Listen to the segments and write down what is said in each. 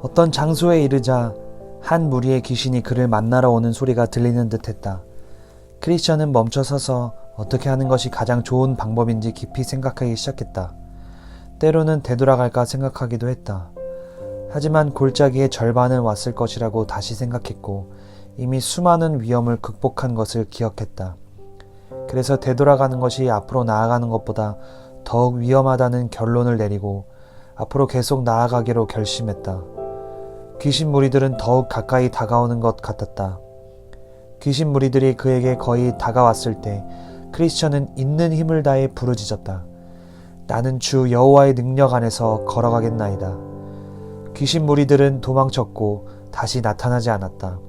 어떤 장소에 이르자 한 무리의 귀신이 그를 만나러 오는 소리가 들리는 듯했다. 크리스천은 멈춰 서서 어떻게 하는 것이 가장 좋은 방법인지 깊이 생각하기 시작했다. 때로는 되돌아갈까 생각하기도 했다. 하지만 골짜기의 절반은 왔을 것이라고 다시 생각했고 이미 수많은 위험을 극복한 것을 기억했다. 그래서 되돌아가는 것이 앞으로 나아가는 것보다 더욱 위험하다는 결론을 내리고 앞으로 계속 나아가기로 결심했다. 귀신 무리들은 더욱 가까이 다가오는 것 같았다. 귀신 무리들이 그에게 거의 다가왔을 때 크리스천은 있는 힘을 다해 부르짖었다. 나는 주 여호와의 능력 안에서 걸어가겠나이다. 귀신 무리들은 도망쳤고 다시 나타나지 않았다.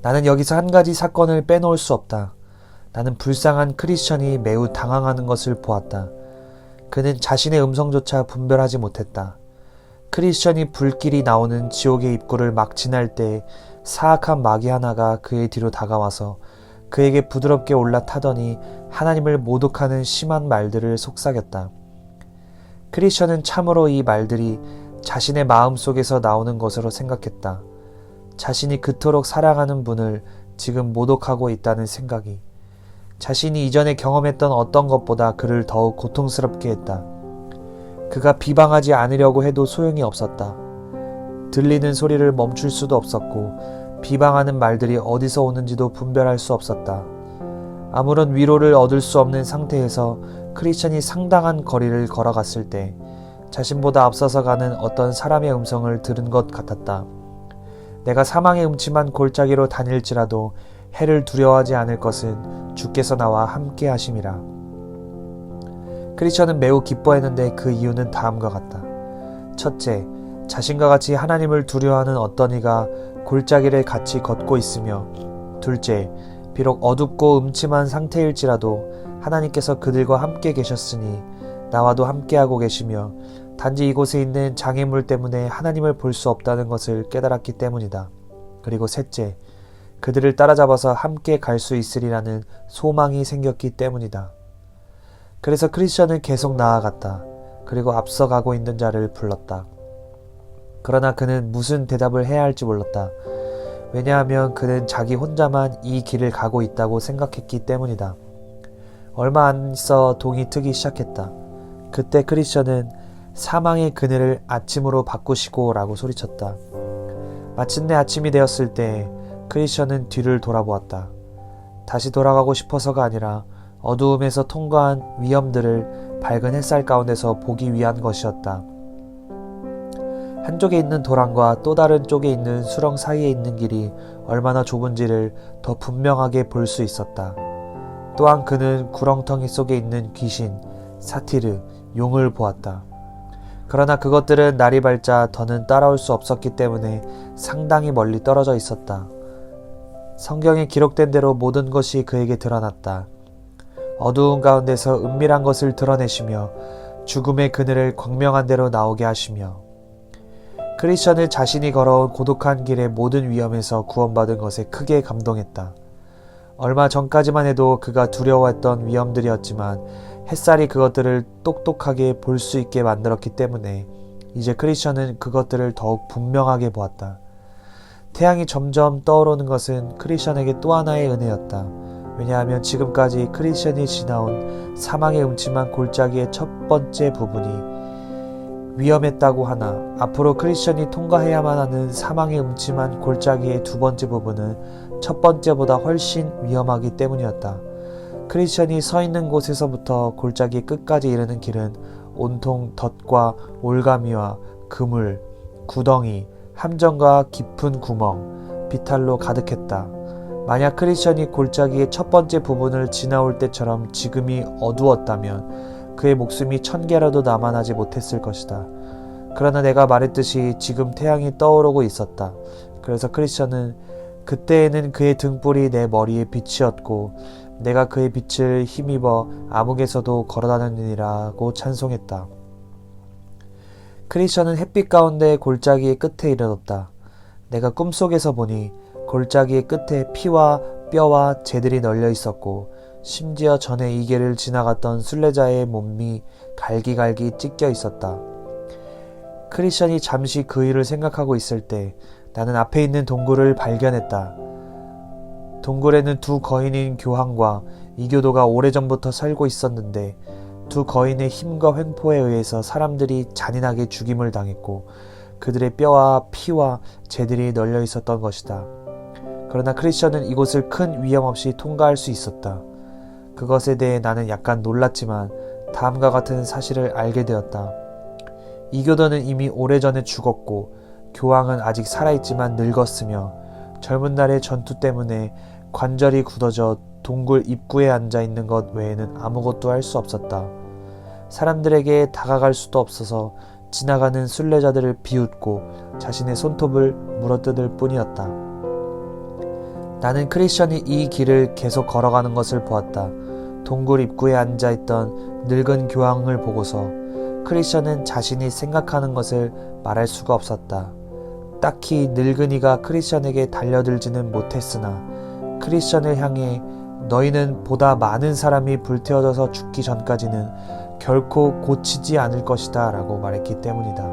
나는 여기서 한 가지 사건을 빼놓을 수 없다. 나는 불쌍한 크리스천이 매우 당황하는 것을 보았다. 그는 자신의 음성조차 분별하지 못했다. 크리스천이 불길이 나오는 지옥의 입구를 막 지날 때 사악한 마귀 하나가 그의 뒤로 다가와서 그에게 부드럽게 올라타더니 하나님을 모독하는 심한 말들을 속삭였다. 크리스천은 참으로 이 말들이 자신의 마음속에서 나오는 것으로 생각했다. 자신이 그토록 사랑하는 분을 지금 모독하고 있다는 생각이 자신이 이전에 경험했던 어떤 것보다 그를 더욱 고통스럽게 했다. 그가 비방하지 않으려고 해도 소용이 없었다. 들리는 소리를 멈출 수도 없었고 비방하는 말들이 어디서 오는지도 분별할 수 없었다. 아무런 위로를 얻을 수 없는 상태에서 크리스천이 상당한 거리를 걸어갔을 때 자신보다 앞서서 가는 어떤 사람의 음성을 들은 것 같았다. 내가 사망의 음침한 골짜기로 다닐지라도 해를 두려워하지 않을 것은 주께서 나와 함께 하심이라. 크리스천은 매우 기뻐했는데 그 이유는 다음과 같다. 첫째, 자신과 같이 하나님을 두려워하는 어떤 이가 골짜기를 같이 걷고 있으며, 둘째, 비록 어둡고 음침한 상태일지라도 하나님께서 그들과 함께 계셨으니 나와도 함께하고 계시며 단지 이곳에 있는 장애물 때문에 하나님을 볼 수 없다는 것을 깨달았기 때문이다. 그리고 셋째, 그들을 따라잡아서 함께 갈 수 있으리라는 소망이 생겼기 때문이다. 그래서 크리스천은 계속 나아갔다. 그리고 앞서가고 있는 자를 불렀다. 그러나 그는 무슨 대답을 해야 할지 몰랐다. 왜냐하면 그는 자기 혼자만 이 길을 가고 있다고 생각했기 때문이다. 얼마 안 있어 동이 트기 시작했다. 그때 크리스천은 사망의 그늘을 아침으로 바꾸시고 라고 소리쳤다. 마침내 아침이 되었을 때 크리스천은 뒤를 돌아보았다. 다시 돌아가고 싶어서가 아니라 어두움에서 통과한 위험들을 밝은 햇살 가운데서 보기 위한 것이었다. 한쪽에 있는 도랑과 또 다른 쪽에 있는 수렁 사이에 있는 길이 얼마나 좁은지를 더 분명하게 볼 수 있었다. 또한 그는 구렁텅이 속에 있는 귀신, 사티르, 용을 보았다. 그러나 그것들은 날이 밝자 더는 따라올 수 없었기 때문에 상당히 멀리 떨어져 있었다. 성경에 기록된 대로 모든 것이 그에게 드러났다. 어두운 가운데서 은밀한 것을 드러내시며 죽음의 그늘을 광명한 대로 나오게 하시며 크리스천은 자신이 걸어온 고독한 길의 모든 위험에서 구원받은 것에 크게 감동했다. 얼마 전까지만 해도 그가 두려워했던 위험들이었지만 햇살이 그것들을 똑똑하게 볼 수 있게 만들었기 때문에 이제 크리스천은 그것들을 더욱 분명하게 보았다. 태양이 점점 떠오르는 것은 크리스천에게 또 하나의 은혜였다. 왜냐하면 지금까지 크리스천이 지나온 사망의 음침한 골짜기의 첫 번째 부분이 위험했다고 하나 앞으로 크리스천이 통과해야만 하는 사망의 음침한 골짜기의 두 번째 부분은 첫 번째보다 훨씬 위험하기 때문이었다. 크리스천이 서 있는 곳에서부터 골짜기 끝까지 이르는 길은 온통 덫과 올가미와 그물, 구덩이, 함정과 깊은 구멍, 비탈로 가득했다. 만약 크리스천이 골짜기의 첫 번째 부분을 지나올 때처럼 지금이 어두웠다면 그의 목숨이 1000개라도 남아나지 못했을 것이다. 그러나 내가 말했듯이 지금 태양이 떠오르고 있었다. 그래서 크리스천은 그때에는 그의 등불이 내 머리에 빛이었고 내가 그의 빛을 힘입어 암흑에서도 걸어다녔느니라고 찬송했다. 크리스천은 햇빛 가운데 골짜기의 끝에 이르렀다. 내가 꿈속에서 보니 골짜기의 끝에 피와 뼈와 재들이 널려 있었고 심지어 전에 이 길을 지나갔던 순례자의 몸이 갈기갈기 찢겨 있었다. 크리스천이 잠시 그 일을 생각하고 있을 때 나는 앞에 있는 동굴을 발견했다. 동굴에는 두 거인인 교황과 이교도가 오래전부터 살고 있었는데 두 거인의 힘과 횡포에 의해서 사람들이 잔인하게 죽임을 당했고 그들의 뼈와 피와 재들이 널려 있었던 것이다. 그러나 크리스천은 이곳을 큰 위험 없이 통과할 수 있었다. 그것에 대해 나는 약간 놀랐지만 다음과 같은 사실을 알게 되었다. 이교도는 이미 오래전에 죽었고 교황은 아직 살아있지만 늙었으며 젊은 날의 전투 때문에 관절이 굳어져 동굴 입구에 앉아있는 것 외에는 아무것도 할 수 없었다. 사람들에게 다가갈 수도 없어서 지나가는 순례자들을 비웃고 자신의 손톱을 물어뜯을 뿐이었다. 나는 크리스천이 이 길을 계속 걸어가는 것을 보았다. 동굴 입구에 앉아있던 늙은 교황을 보고서 크리스천은 자신이 생각하는 것을 말할 수가 없었다. 딱히 늙은이가 크리스천에게 달려들지는 못했으나 크리스천을 향해 너희는 보다 많은 사람이 불태워져서 죽기 전까지는 결코 고치지 않을 것이다 라고 말했기 때문이다.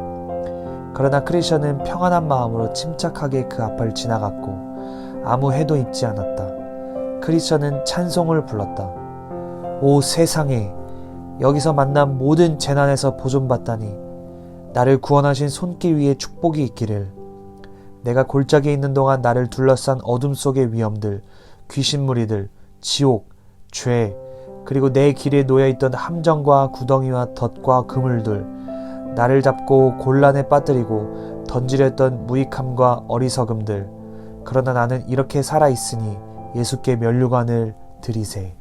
그러나 크리스천은 평안한 마음으로 침착하게 그 앞을 지나갔고 아무 해도 입지 않았다. 크리스천은 찬송을 불렀다. 오 세상에, 여기서 만난 모든 재난에서 보존받다니 나를 구원하신 손길 위에 축복이 있기를. 내가 골짜기에 있는 동안 나를 둘러싼 어둠 속의 위험들, 귀신무리들, 지옥, 죄, 그리고 내 길에 놓여있던 함정과 구덩이와 덫과 그물들, 나를 잡고 곤란에 빠뜨리고 던지려 했던 무익함과 어리석음들. 그러나 나는 이렇게 살아있으니 예수께 면류관을 드리세.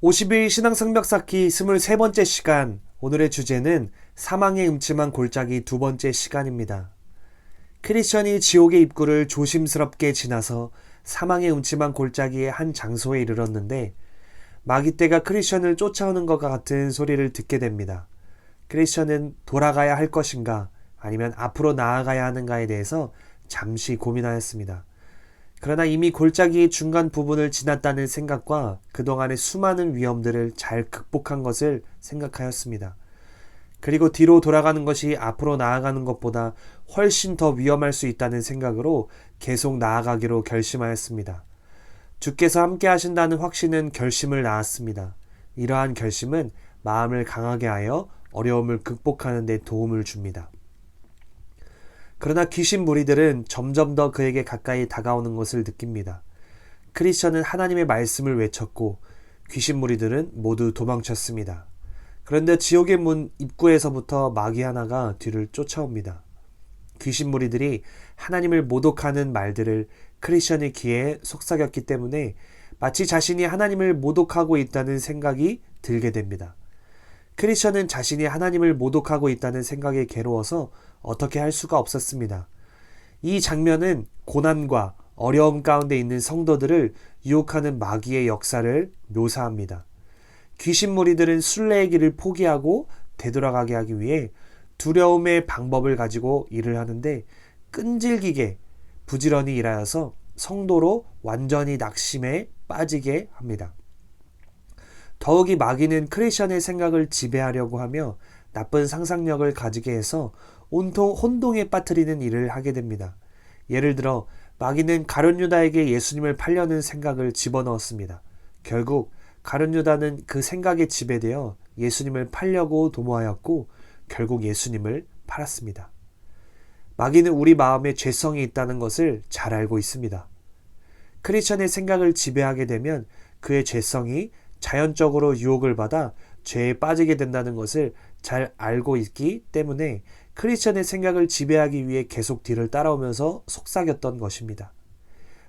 50일 신앙성벽 쌓기 23번째 시간, 오늘의 주제는 사망의 음침한 골짜기 두 번째 시간입니다. 크리스천이 지옥의 입구를 조심스럽게 지나서 사망의 음침한 골짜기의 한 장소에 이르렀는데 마귀떼가 크리스천을 쫓아오는 것과 같은 소리를 듣게 됩니다. 크리스천은 돌아가야 할 것인가 아니면 앞으로 나아가야 하는가에 대해서 잠시 고민하였습니다. 그러나 이미 골짜기의 중간 부분을 지났다는 생각과 그동안의 수많은 위험들을 잘 극복한 것을 생각하였습니다. 그리고 뒤로 돌아가는 것이 앞으로 나아가는 것보다 훨씬 더 위험할 수 있다는 생각으로 계속 나아가기로 결심하였습니다. 주께서 함께 하신다는 확신은 결심을 낳았습니다. 이러한 결심은 마음을 강하게 하여 어려움을 극복하는 데 도움을 줍니다. 그러나 귀신 무리들은 점점 더 그에게 가까이 다가오는 것을 느낍니다. 크리스천은 하나님의 말씀을 외쳤고 귀신 무리들은 모두 도망쳤습니다. 그런데 지옥의 문 입구에서부터 마귀 하나가 뒤를 쫓아옵니다. 귀신 무리들이 하나님을 모독하는 말들을 크리스천의 귀에 속삭였기 때문에 마치 자신이 하나님을 모독하고 있다는 생각이 들게 됩니다. 크리스천은 자신이 하나님을 모독하고 있다는 생각에 괴로워서 어떻게 할 수가 없었습니다. 이 장면은 고난과 어려움 가운데 있는 성도들을 유혹하는 마귀의 역사를 묘사합니다. 귀신 무리들은 순례의 길을 포기하고 되돌아가게 하기 위해 두려움의 방법을 가지고 일을 하는데 끈질기게 부지런히 일하여서 성도로 완전히 낙심에 빠지게 합니다. 더욱이 마귀는 크리스천의 생각을 지배하려고 하며 나쁜 상상력을 가지게 해서 온통 혼동에 빠뜨리는 일을 하게 됩니다. 예를 들어 마귀는 가룟 유다에게 예수님을 팔려는 생각을 집어넣었습니다. 결국 가룟 유다는 그 생각에 지배되어 예수님을 팔려고 도모하였고 결국 예수님을 팔았습니다. 마귀는 우리 마음에 죄성이 있다는 것을 잘 알고 있습니다. 크리스천의 생각을 지배하게 되면 그의 죄성이 자연적으로 유혹을 받아 죄에 빠지게 된다는 것을 잘 알고 있기 때문에 크리스천의 생각을 지배하기 위해 계속 뒤를 따라오면서 속삭였던 것입니다.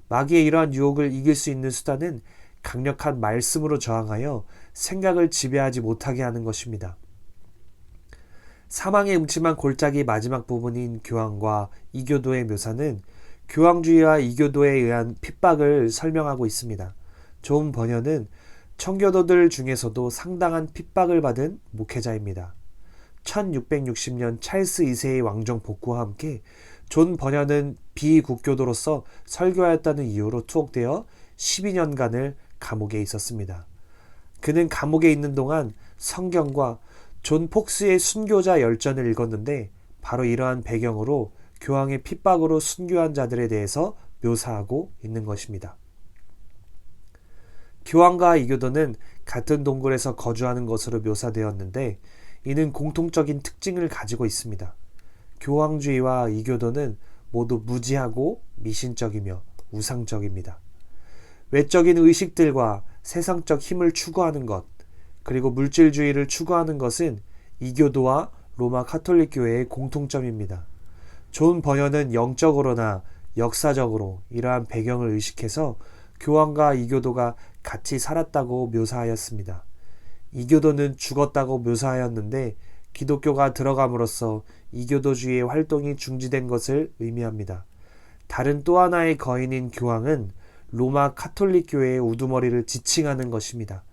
마귀의 이러한 유혹을 이길 수 있는 수단은 강력한 말씀으로 저항하여 생각을 지배하지 못하게 하는 것입니다. 사망의 음침한 골짜기 마지막 부분인 교황과 이교도의 묘사는 교황주의와 이교도에 의한 핍박을 설명하고 있습니다. 좋은 번역은 청교도들 중에서도 상당한 핍박을 받은 목회자입니다. 1660년 찰스 2세의 왕정 복구와 함께 존 번연은 비국교도로서 설교하였다는 이유로 투옥되어 12년간을 감옥에 있었습니다. 그는 감옥에 있는 동안 성경과 존 폭스의 순교자 열전을 읽었는데 바로 이러한 배경으로 교황의 핍박으로 순교한 자들에 대해서 묘사하고 있는 것입니다. 교황과 이교도는 같은 동굴에서 거주하는 것으로 묘사되었는데 이는 공통적인 특징을 가지고 있습니다. 교황주의와 이교도는 모두 무지하고 미신적이며 우상적입니다. 외적인 의식들과 세상적 힘을 추구하는 것, 그리고 물질주의를 추구하는 것은 이교도와 로마 카톨릭 교회의 공통점입니다. 존 버녀는 영적으로나 역사적으로 이러한 배경을 의식해서 교황과 이교도가 같이 살았다고 묘사하였습니다. 이교도는 죽었다고 묘사하였는데 기독교가 들어감으로써 이교도주의의 활동이 중지된 것을 의미합니다. 다른 또 하나의 거인인 교황은 로마 카톨릭 교회의 우두머리를 지칭하는 것입니다.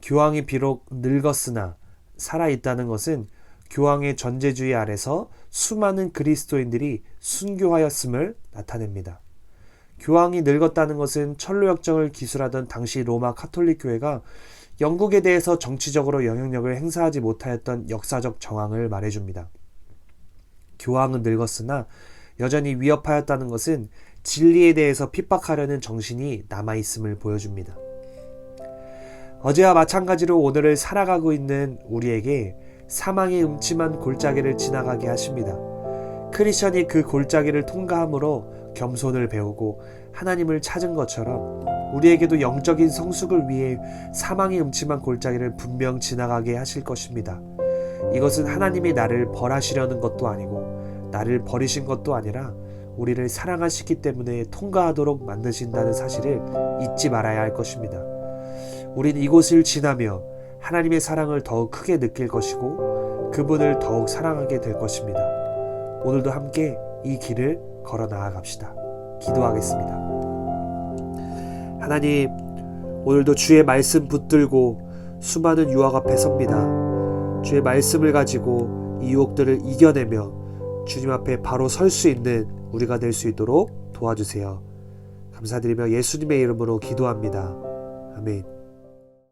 교황이 비록 늙었으나 살아있다는 것은 교황의 전제주의 아래서 수많은 그리스도인들이 순교하였음을 나타냅니다. 교황이 늙었다는 것은 천로역정을 기술하던 당시 로마 카톨릭 교회가 영국에 대해서 정치적으로 영향력을 행사하지 못하였던 역사적 정황을 말해줍니다. 교황은 늙었으나 여전히 위협하였다는 것은 진리에 대해서 핍박하려는 정신이 남아있음을 보여줍니다. 어제와 마찬가지로 오늘을 살아가고 있는 우리에게 사망의 음침한 골짜기를 지나가게 하십니다. 크리스천이 그 골짜기를 통과함으로 겸손을 배우고 하나님을 찾은 것처럼 우리에게도 영적인 성숙을 위해 사망의 음침한 골짜기를 분명 지나가게 하실 것입니다. 이것은 하나님이 나를 벌하시려는 것도 아니고 나를 버리신 것도 아니라 우리를 사랑하시기 때문에 통과하도록 만드신다는 사실을 잊지 말아야 할 것입니다. 우린 이곳을 지나며 하나님의 사랑을 더욱 크게 느낄 것이고 그분을 더욱 사랑하게 될 것입니다. 오늘도 함께 이 길을 걸어 나아갑시다. 기도하겠습니다. 하나님, 오늘도 주의 말씀 붙들고 수많은 유혹 앞에 섭니다. 주의 말씀을 가지고 이 유혹들을 이겨내며 주님 앞에 바로 설 수 있는 우리가 될 수 있도록 도와주세요. 감사드리며 예수님의 이름으로 기도합니다. 아멘.